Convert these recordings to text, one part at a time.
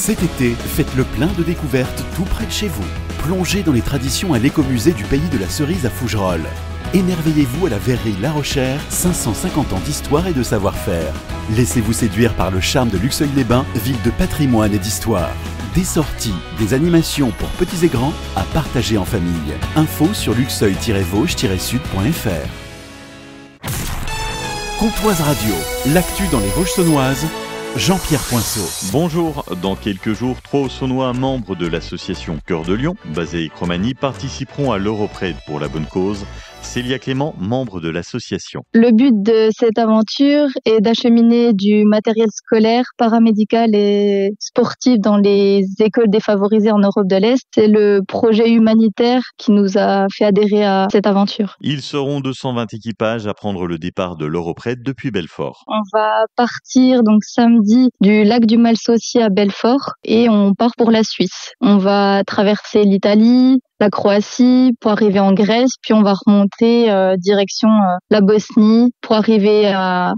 Cet été, faites le plein de découvertes tout près de chez vous. Plongez dans les traditions à l'écomusée du pays de la cerise à Fougerolles. Émerveillez-vous à la verrerie La Rochère, 550 ans d'histoire et de savoir-faire. Laissez-vous séduire par le charme de Luxeuil-les-Bains, ville de patrimoine et d'histoire. Des sorties, des animations pour petits et grands à partager en famille. Info sur luxeuil-vosges-sud.fr. Comtoise Radio, l'actu dans les Vosges saunoises. Jean-Pierre Poinceau. Bonjour, dans quelques jours, 3 Hauts-Saunois membres de l'association Cœur de Lion, basée à Cromagny, participeront à l'Europride pour la bonne cause. Célia Clément, membre de l'association. Le but de cette aventure est d'acheminer du matériel scolaire, paramédical et sportif dans les écoles défavorisées en Europe de l'Est. C'est le projet humanitaire qui nous a fait adhérer à cette aventure. Ils seront 220 équipages à prendre le départ de l'Europride depuis Belfort. On va partir donc samedi du lac du Malsaucy à Belfort et on part pour la Suisse. On va traverser l'Italie, la Croatie pour arriver en Grèce, puis on va remonter direction la Bosnie pour arriver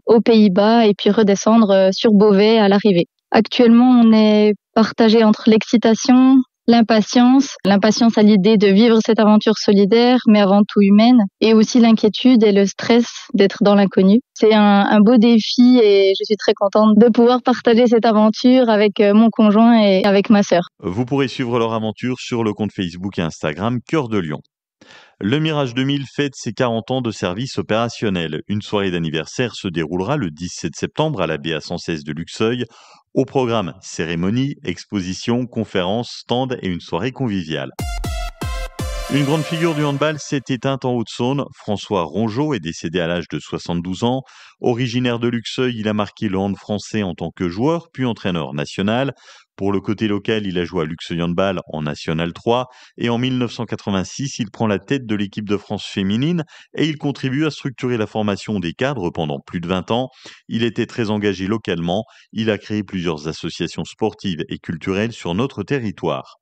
aux Pays-Bas et puis redescendre sur Beauvais à l'arrivée. Actuellement, on est partagé entre l'excitation, l'impatience à l'idée de vivre cette aventure solidaire, mais avant tout humaine, et aussi l'inquiétude et le stress d'être dans l'inconnu. C'est un beau défi et je suis très contente de pouvoir partager cette aventure avec mon conjoint et avec ma sœur. Vous pourrez suivre leur aventure sur le compte Facebook et Instagram Cœur de Lion. Le Mirage 2000 fête ses 40 ans de service opérationnel. Une soirée d'anniversaire se déroulera le 17 septembre à la BA 116 de Luxeuil. Au programme, cérémonie, exposition, conférences, stands et une soirée conviviale. Une grande figure du handball s'est éteinte en Haute-Saône. François Rongeau est décédé à l'âge de 72 ans. Originaire de Luxeuil, il a marqué le hand français en tant que joueur, puis entraîneur national. Pour le côté local, il a joué à Luxeuil Handball en National 3 et en 1986, il prend la tête de l'équipe de France féminine et il contribue à structurer la formation des cadres pendant plus de 20 ans. Il était très engagé localement. Il a créé plusieurs associations sportives et culturelles sur notre territoire.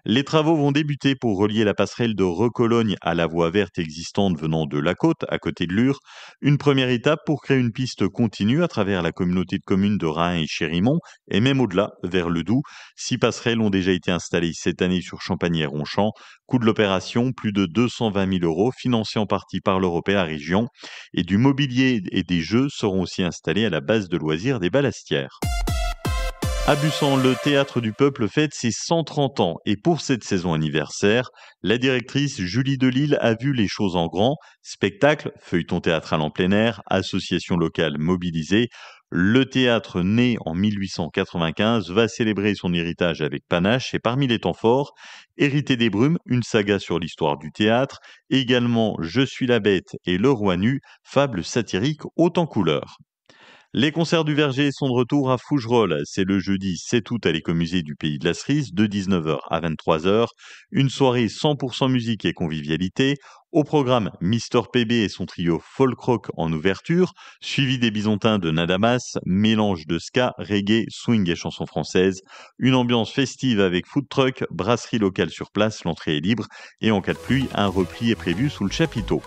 Les travaux vont débuter pour relier la passerelle de Recologne à la voie verte existante venant de la côte, à côté de Lure. Une première étape pour créer une piste continue à travers la communauté de communes de Rahin et Chérimont, et même au-delà, vers le Doubs. 6 passerelles ont déjà été installées cette année sur Champagny et Ronchamp. Coût de l'opération, plus de 220 000 €, financé en partie par l'Europe et la région. Et du mobilier et des jeux seront aussi installés à la base de loisirs des Ballastières. À Bussan, le Théâtre du Peuple fête ses 130 ans et pour cette saison anniversaire, la directrice Julie Delisle a vu les choses en grand. Spectacle, feuilleton théâtral en plein air, association locale mobilisée. Le théâtre né en 1895 va célébrer son héritage avec panache et parmi les temps forts, Hérité des brumes, une saga sur l'histoire du théâtre, également Je suis la bête et Le roi nu, fable satirique haute en couleurs. Les concerts du Verger sont de retour à Fougerolles. C'est le jeudi 7 août à l'écomusée du Pays de la Cerise, de 19h à 23h. Une soirée 100% musique et convivialité. Au programme, Mister PB et son trio folk rock en ouverture, suivi des Bisontins de Nadamas, mélange de ska, reggae, swing et chansons françaises. Une ambiance festive avec food truck, brasserie locale sur place, l'entrée est libre. Et en cas de pluie, un repli est prévu sous le chapiteau.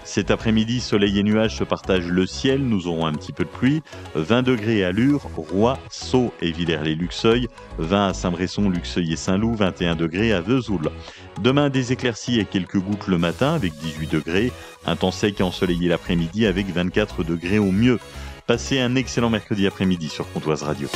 Cet après-midi, soleil et nuages se partagent le ciel, nous aurons un petit peu de pluie. 20 degrés à Lure, Roy, Sceaux et Villers-les-Luxeuil. 20 à Saint-Bresson, Luxeuil et Saint-Loup, 21 degrés à Vesoul. Demain, des éclaircies et quelques gouttes le matin avec 18 degrés. Un temps sec et ensoleillé l'après-midi avec 24 degrés au mieux. Passez un excellent mercredi après-midi sur Comtoise Radio.